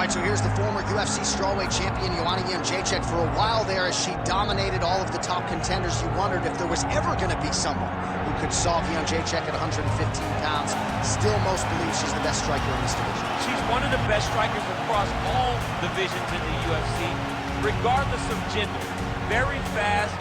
All right, so here's the former UFC strawweight champion, Joanna Jedrzejczyk. For a while there, as she dominated all of the top contenders, you wondered if there was ever going to be someone who could solve Jedrzejczyk at 115 pounds. Still, most believe she's the best striker in this division. She's one of the best strikers across all divisions in the UFC, regardless of gender. Very fast,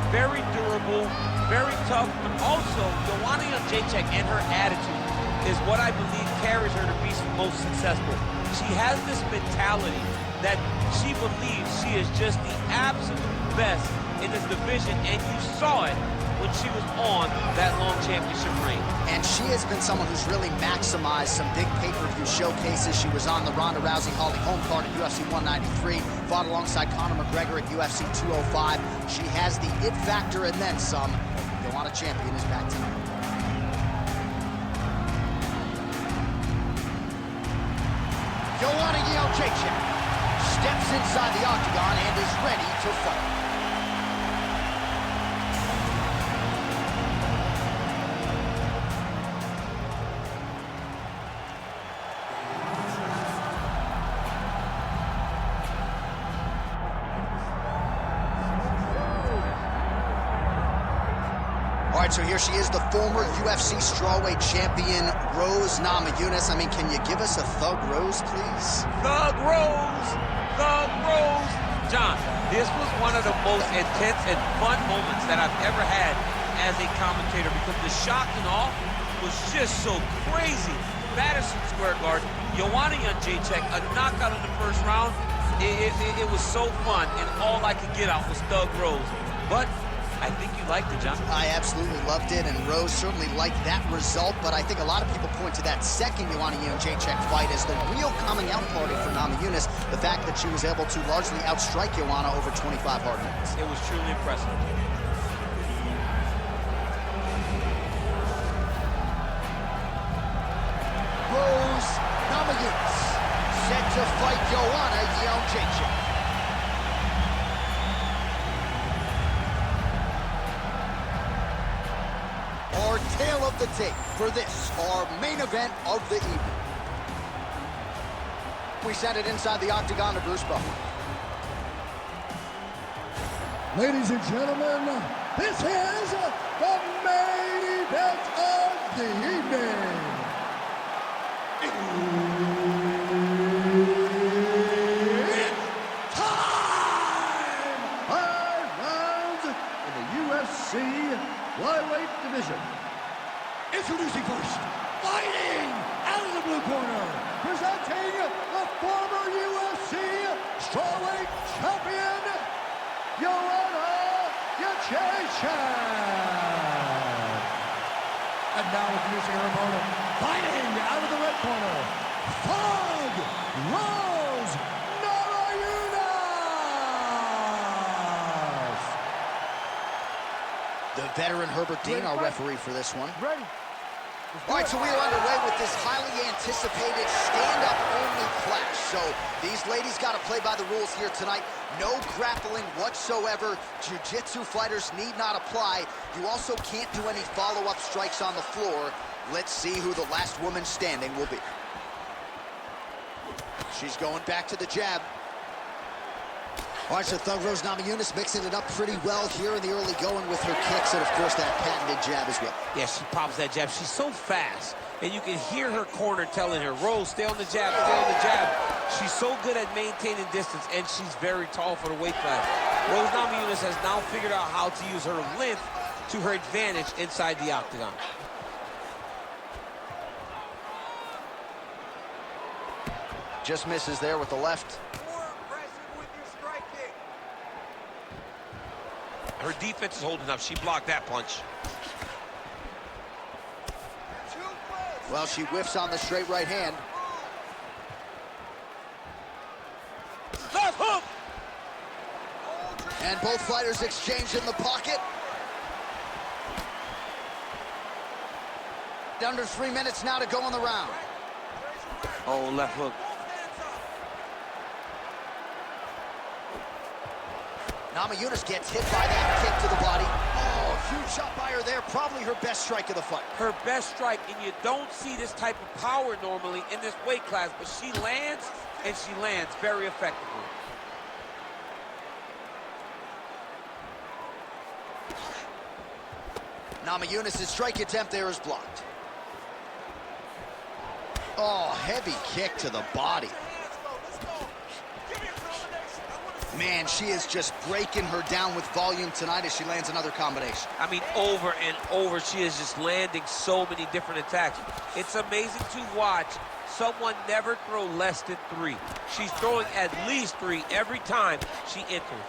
very durable, very tough, but also Joanna Jedrzejczyk and her attitude is what I believe carries her to be most successful. She has this mentality that she believes she is just the absolute best in this division, and you saw it when she was on that long championship reign. And she has been someone who's really maximized some big pay-per-view showcases. She was on the Ronda Rousey Holly Holm card at UFC 193, fought alongside Conor McGregor at UFC 205. She has the it factor and then some. Joanna champion is back tonight. Joanna Jedrzejczyk steps inside the octagon and is ready to fight. All right, so here she is, the former UFC strawweight champion, Namajunas. I mean, can you give us a Thug Rose, please? Thug Rose! Thug Rose! John, this was one of the most intense and fun moments that I've ever had as a commentator, because the shock and awe was just so crazy. Madison Square Garden, Joanna Jedrzejczyk, a knockout in the first round. It was so fun, and all I could get out was Thug Rose. But I think you liked it, John. I absolutely loved it, and Rose certainly liked that result, but I think a lot of people point to that second Joanna Jedrzejczyk fight as the real coming out party for Namajunas, the fact that she was able to largely outstrike Joanna over 25 hard minutes. It was truly impressive. Rose Namajunas set to fight Joanna Jedrzejczyk. Our tale of the tape for this, our main event of the evening. We send it inside the octagon to Bruce Buffer. Ladies and gentlemen, this is the main event of the evening. It's time! 5 rounds in the UFC flyweight division. Introducing first, fighting out of the blue corner, presenting the former UFC strawweight champion, Joanna Jedrzejczyk. And now introducing her opponent, fighting out of the red corner, Thug Rose Namajunas. The veteran Herbert Dean, our referee for this one. Ready. All right, so we are underway with this highly anticipated stand-up only clash. So these ladies got to play by the rules here tonight. No grappling whatsoever. Jiu-jitsu fighters need not apply. You also can't do any follow-up strikes on the floor. Let's see who the last woman standing will be. She's going back to the jab. All right, so Thug Rose Namajunas mixing it up pretty well here in the early going with her kicks and, of course, that patented jab as well. Yeah, she pops that jab. She's so fast, and you can hear her corner telling her, Rose, stay on the jab, stay on the jab. She's so good at maintaining distance, and she's very tall for the weight class. Rose Namajunas has now figured out how to use her length to her advantage inside the octagon. Just misses there with the left. Her defense is holding up. She blocked that punch. Well, she whiffs on the straight right hand. Left hook! And both fighters exchange in the pocket. Under 3 minutes now to go in the round. Oh, left hook. Namajunas gets hit by that kick to the body. Oh, huge shot by her there. Probably her best strike of the fight. Her best strike, and you don't see this type of power normally in this weight class, but she lands and she lands very effectively. Namajunas' strike attempt there is blocked. Oh, heavy kick to the body. Man, she is just breaking her down with volume tonight as she lands another combination. I mean, over and over, she is just landing so many different attacks. It's amazing to watch someone never throw less than 3. She's throwing at least 3 every time she enters.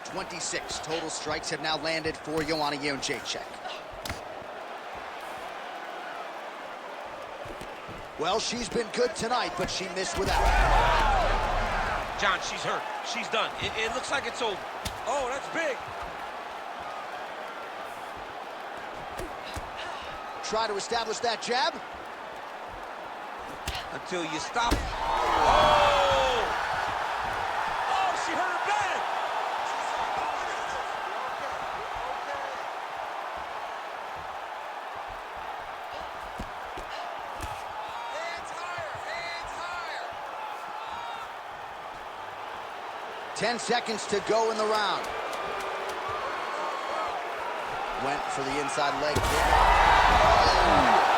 26 total strikes have now landed for Joanna Jedrzejczyk. Well, she's been good tonight, but she missed without. John, she's hurt. She's done. It looks like it's over. Oh, that's big. Try to establish that jab. Until you stop. Oh! Oh, she hurt her bad. Hands higher, hands higher. 10 seconds to go in the round. Went for the inside leg kick. Oh.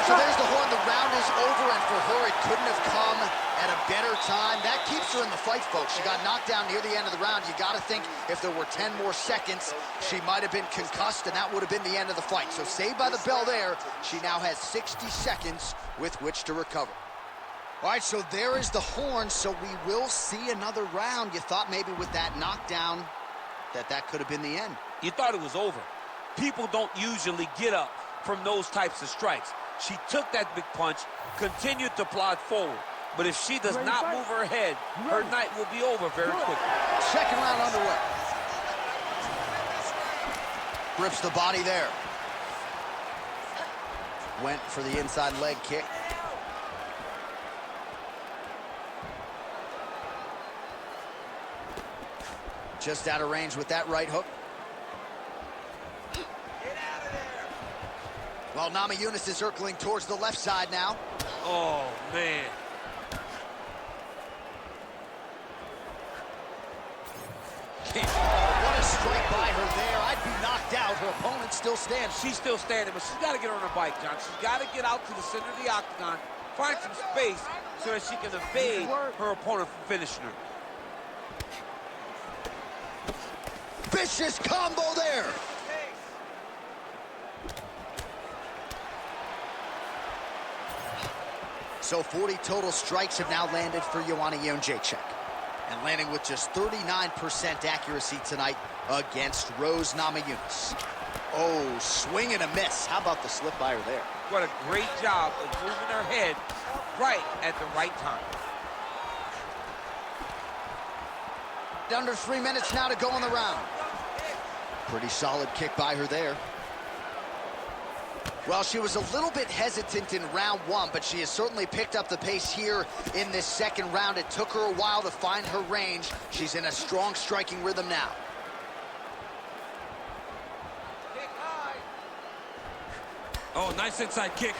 So there's the horn. The round is over, and for her, it couldn't have come at a better time. That keeps her in the fight, folks. She got knocked down near the end of the round. You got to think if there were 10 more seconds, she might have been concussed, and that would have been the end of the fight. So saved by the bell there. She now has 60 seconds with which to recover. All right, so there is the horn, so we will see another round. You thought maybe with that knockdown that could have been the end. You thought it was over. People don't usually get up from those types of strikes. She took that big punch, continued to plod forward. But if she does not move her head, her night will be over very quickly. Second round underway. Grips the body there. Went for the inside leg kick. Just out of range with that right hook. Well, Namajunas is circling towards the left side now. Oh, man. What a strike by her there. I'd be knocked out. Her opponent still stands. She's still standing, but she's got to get on her bike, John. She's got to get out to the center of the octagon, find some space so that she can evade her opponent from finishing her. Vicious combo there. So 40 total strikes have now landed for Joanna Jedrzejczyk. And landing with just 39% accuracy tonight against Rose Namajunas. Oh, swing and a miss. How about the slip by her there? What a great job of moving her head right at the right time. Under 3 minutes now to go in the round. Pretty solid kick by her there. Well, she was a little bit hesitant in round 1, but she has certainly picked up the pace here in this second round. It took her a while to find her range. She's in a strong striking rhythm now. Oh, nice inside kick.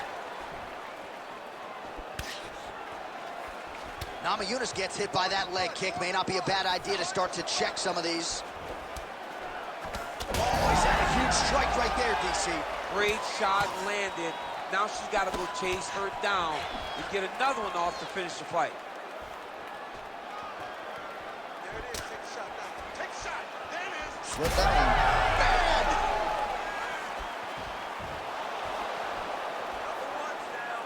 Namajunas gets hit by that leg kick. May not be a bad idea to start to check some of these. Oh, he's had a huge strike right there, DC. Great shot landed. Now she's got to go chase her down and get another one off to finish the fight. There it is. Take a shot now. Take a shot. There it is. Slip that one. Bad. Number 1's down.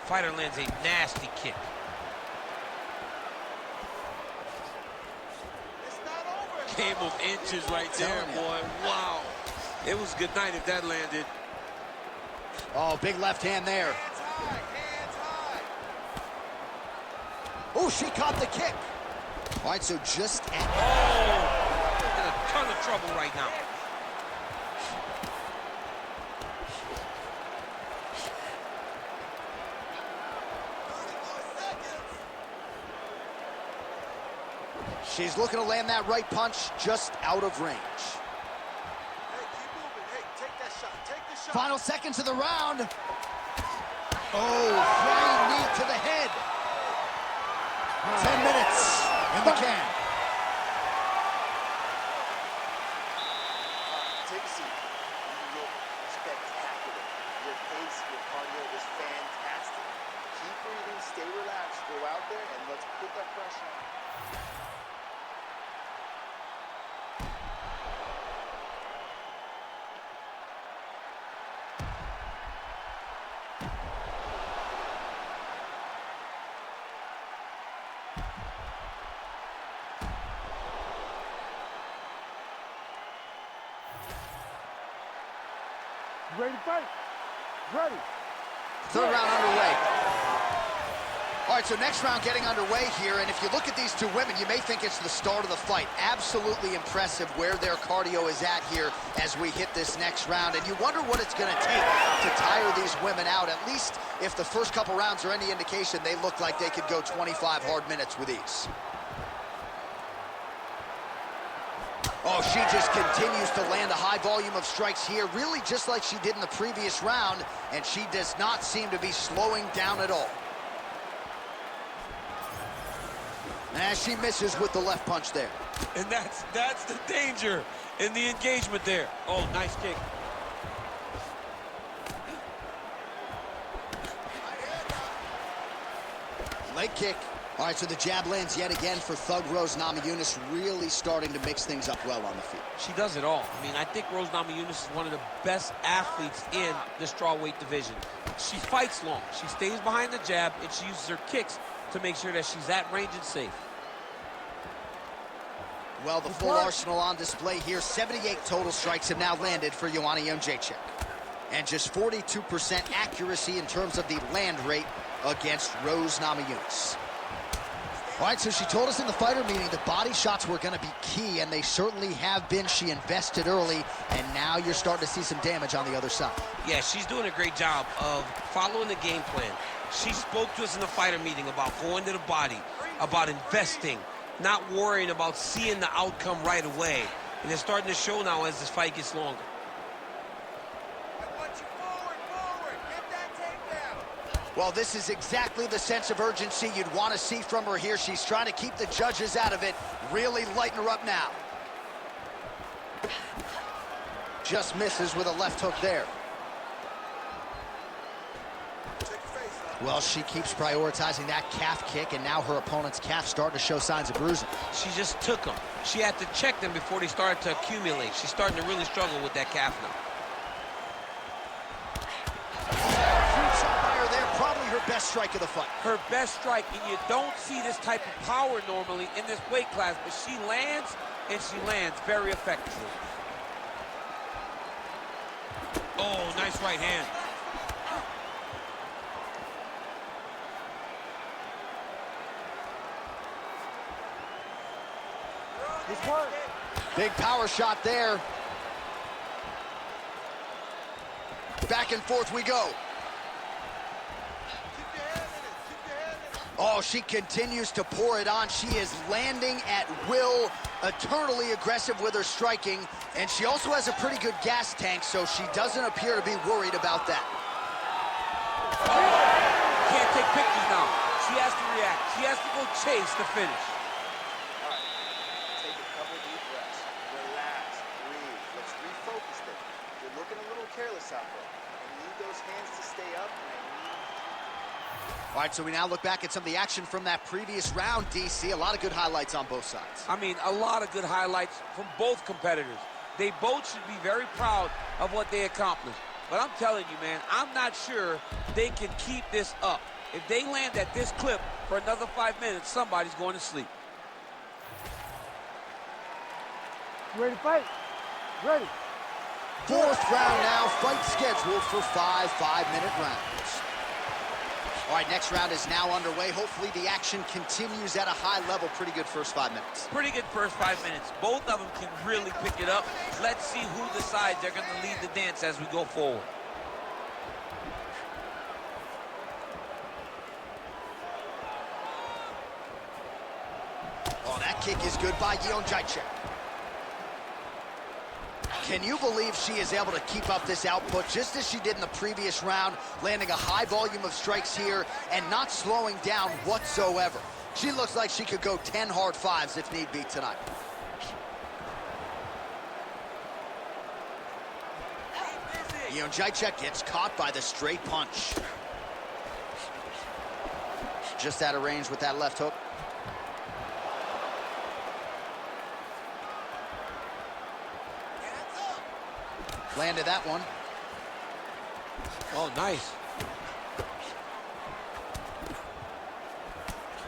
Fighter lands a nasty kick. It's not over. Game of inches right there, boy. Wow. It was good night if that landed. Oh, big left hand there. Hands high. Hands high. Oh, she caught the kick. All right, so just at... Oh, in a ton of trouble right now. She's looking to land that right punch just out of range. Hey, keep moving. Hey, take that shot. Take the shot. Final seconds of the round. Oh, flying 10 minutes in the can. Take a seat. You look spectacular. Your pace, your cardio is fantastic. Keep breathing, stay relaxed, go out there, and let's put that pressure on. Ready to fight? Ready. Third round underway. All right, so next round getting underway here, and if you look at these two women, you may think it's the start of the fight. Absolutely impressive where their cardio is at here as we hit this next round, and you wonder what it's going to take to tire these women out. At least if the first couple rounds are any indication, they look like they could go 25 hard minutes with ease. Oh, she just continues to land a high volume of strikes here, really just like she did in the previous round, and she does not seem to be slowing down at all. As she misses with the left punch there. And that's the danger in the engagement there. Oh, nice kick. Leg kick. All right, so the jab lands yet again for Thug Rose Namajunas, really starting to mix things up well on the field. She does it all. I mean, I think Rose Namajunas is one of the best athletes in the strawweight division. She fights long. She stays behind the jab, and she uses her kicks to make sure that she's at range and safe. Well, the full arsenal on display here. 78 total strikes have now landed for Joanna Jedrzejczyk. And just 42% accuracy in terms of the land rate against Rose Namajunas. All right, so she told us in the fighter meeting that body shots were going to be key, and they certainly have been. She invested early, and now you're starting to see some damage on the other side. Yeah, she's doing a great job of following the game plan. She spoke to us in the fighter meeting about going to the body, about investing, not worrying about seeing the outcome right away. And it's starting to show now as this fight gets longer. I want you forward. Get that takedown. Well, this is exactly the sense of urgency you'd want to see from her here. She's trying to keep the judges out of it, really lighten her up now. Just misses with a left hook there. Well, she keeps prioritizing that calf kick, and now her opponent's calf starting to show signs of bruising. She just took them. She had to check them before they started to accumulate. She's starting to really struggle with that calf now. Huge shot by her there, probably her best strike of the fight. Her best strike, and you don't see this type of power normally in this weight class, but she lands, and she lands very effectively. Oh, nice right hand. Big power shot there. Back and forth we go. Oh, she continues to pour it on. She is landing at will, eternally aggressive with her striking, and she also has a pretty good gas tank, so she doesn't appear to be worried about that. Can't take pictures now. She has to react. She has to go chase the finish. All right, take a couple deep breaths. Relax, breathe. Let's refocus there. You're looking a little careless out there. I need those hands to stay up, and I need... All right, so we now look back at some of the action from that previous round, DC. A lot of good highlights on both sides. I mean, a lot of good highlights from both competitors. They both should be very proud of what they accomplished. But I'm telling you, man, I'm not sure they can keep this up. If they land at this clip for another 5 minutes, somebody's going to sleep. Ready to fight? Ready. Fourth round now, fight scheduled for 5 5-minute rounds. All right, next round is now underway. Hopefully the action continues at a high level. Pretty good first 5 minutes. Pretty good first 5 minutes. Both of them can really pick it up. Let's see who decides they're going to lead the dance as we go forward. Oh, that kick is good by Jedrzejczyk. Can you believe she is able to keep up this output just as she did in the previous round, landing a high volume of strikes here and not slowing down whatsoever? She looks like she could go 10 hard fives if need be tonight. Jedrzejczyk gets caught by the straight punch. Just out of range with that left hook. Landed that one. Oh, nice.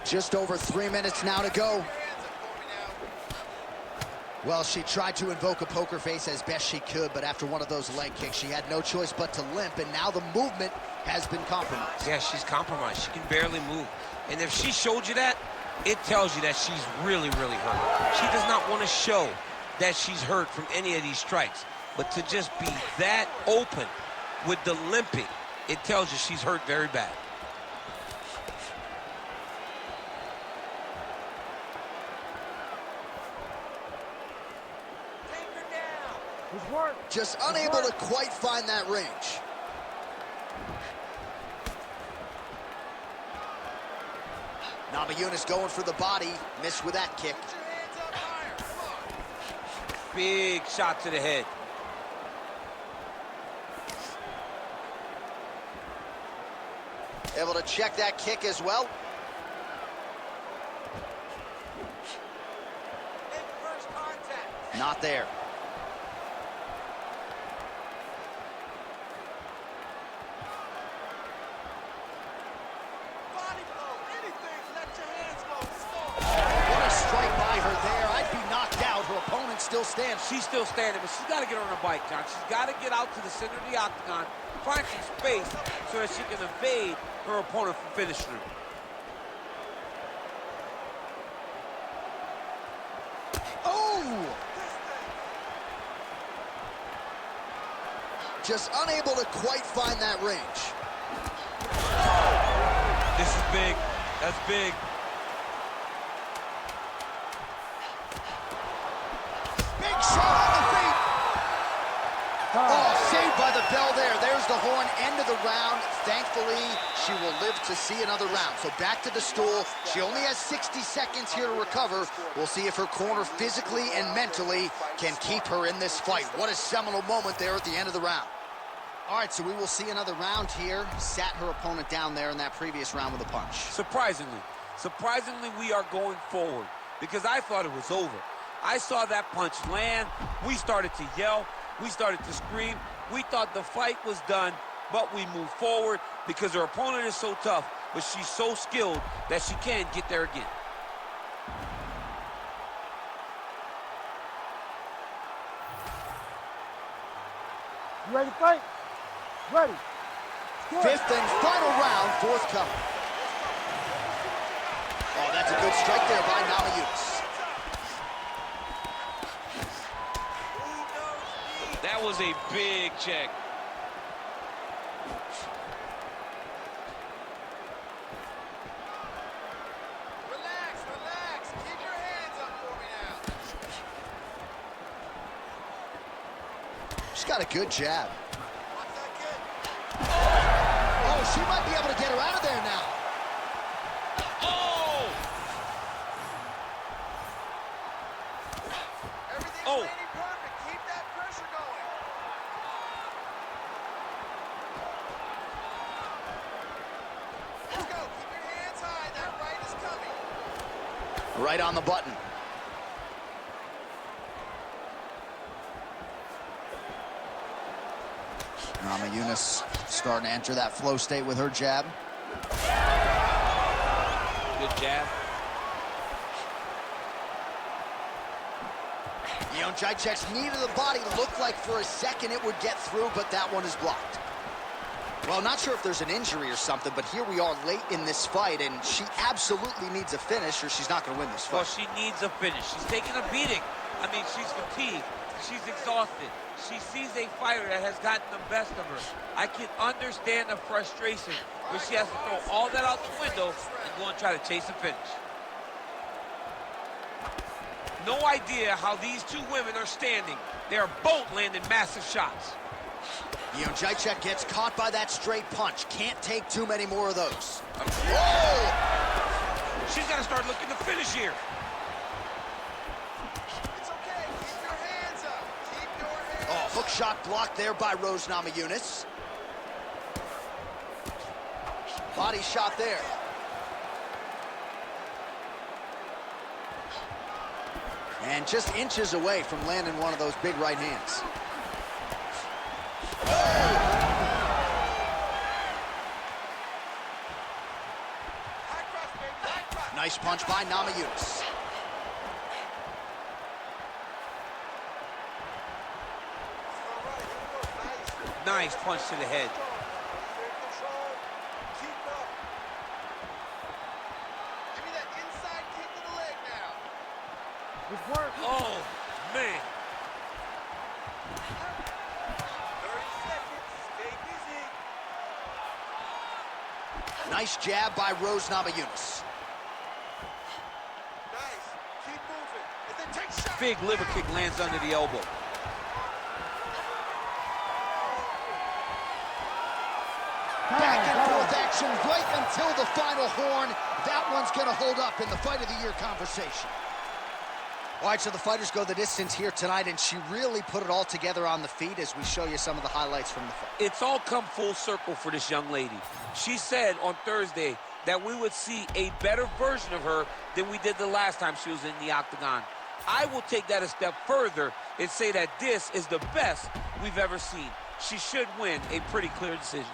Just over 3 minutes now to go. Well, she tried to invoke a poker face as best she could, but after one of those leg kicks, she had no choice but to limp, and now the movement has been compromised. Yeah, she's compromised. She can barely move. And if she showed you that, it tells you that she's really, really hurt. She does not want to show that she's hurt from any of these strikes. But to just be that open with the limping, it tells you she's hurt very bad. Just unable to quite find that range. Namajunas going for the body, missed with that kick. Big shot to the head. Able to check that kick as well. Not there. What a strike by her there. I'd be knocked out. Her opponent still stands. She's still standing, but she's got to get on her bike, John. She's got to get out to the center of the octagon, find some space so that she can evade her opponent from finishing her. Oh! Just unable to quite find that range. This is big. That's big. Big shot on the feet. Oh, saved by the bell there. There's the horn, end of the round. Thankfully, she will live to see another round. So back to the stool. She only has 60 seconds here to recover. We'll see if her corner physically and mentally can keep her in this fight. What a seminal moment there at the end of the round. All right, so we will see another round here. Sat her opponent down there in that previous round with a punch. Surprisingly, we are going forward because I thought it was over. I saw that punch land. We started to yell. We started to scream. We thought the fight was done, but we moved forward because her opponent is so tough, but she's so skilled that she can get there again. You ready to fight? Ready. Fifth and final round, forthcoming. Oh, that's a good strike there by Namajunas. That was a big check. Relax. Keep your hands up for me now. She's got a good jab. Oh, she might be able to get her out of there now. Oh! Everything's Oh. landing perfect. Keep that pressure going. Let's go. Keep your hands high. That right is coming. Right on the button. Namajunas starting to enter that flow state with her jab. Good jab. Jedrzejczyk's knee to the body looked like for a second it would get through, but that one is blocked. Well, not sure if there's an injury or something, but here we are late in this fight, and she absolutely needs a finish or she's not going to win this fight. Well, she needs a finish. She's taking a beating. I mean, she's fatigued. She's exhausted. She sees a fighter that has gotten the best of her. I can understand the frustration, but she has to throw all that out the window and go and try to chase a finish. No idea how these two women are standing. They are both landing massive shots. Jedrzejczyk gets caught by that straight punch. Can't take too many more of those. Whoa! She's got to start looking to finish here. It's okay. Keep your hands up. Keep your hands Oh, up. hook shot blocked there by Rose Namajunas. Body shot there. And just inches away from landing one of those big right hands. High cross, baby. High cross. Nice punch by Namajunas. All right, here we go. Nice. Nice punch to the head. You're in control. Keep up. Give me that inside kick to the leg now. Oh, man. 30 seconds. Stay busy. Nice jab by Rose Namajunas. Nice. Keep moving. And then take shots. Big liver kick lands under the elbow. Back and forth action right until the final horn. That one's going to hold up in the fight of the year conversation. All right, so the fighters go the distance here tonight, and she really put it all together on the feet as we show you some of the highlights from the fight. It's all come full circle for this young lady. She said on Thursday that we would see a better version of her than we did the last time she was in the octagon. I will take that a step further and say that this is the best we've ever seen. She should win a pretty clear decision.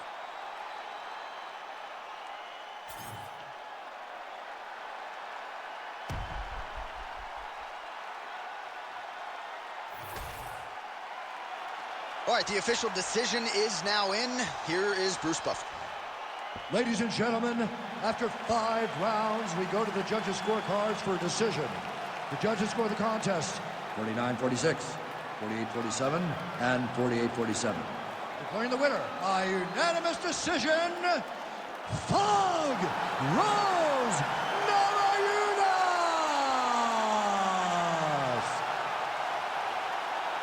All right, the official decision is now in. Here is Bruce Buffer. Ladies and gentlemen, after 5 rounds, we go to the judges' scorecards for a decision. The judges score the contest 49-46, 48-47, and 48-47. Declaring the winner by unanimous decision, Thug Rose Namajunas!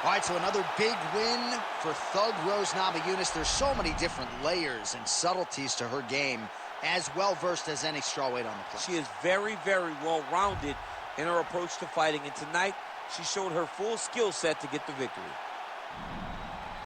All right, so another big win for Thug Rose Namajunas. There's so many different layers and subtleties to her game, as well-versed as any strawweight on the planet. She is very, very well-rounded in her approach to fighting, and tonight she showed her full skill set to get the victory.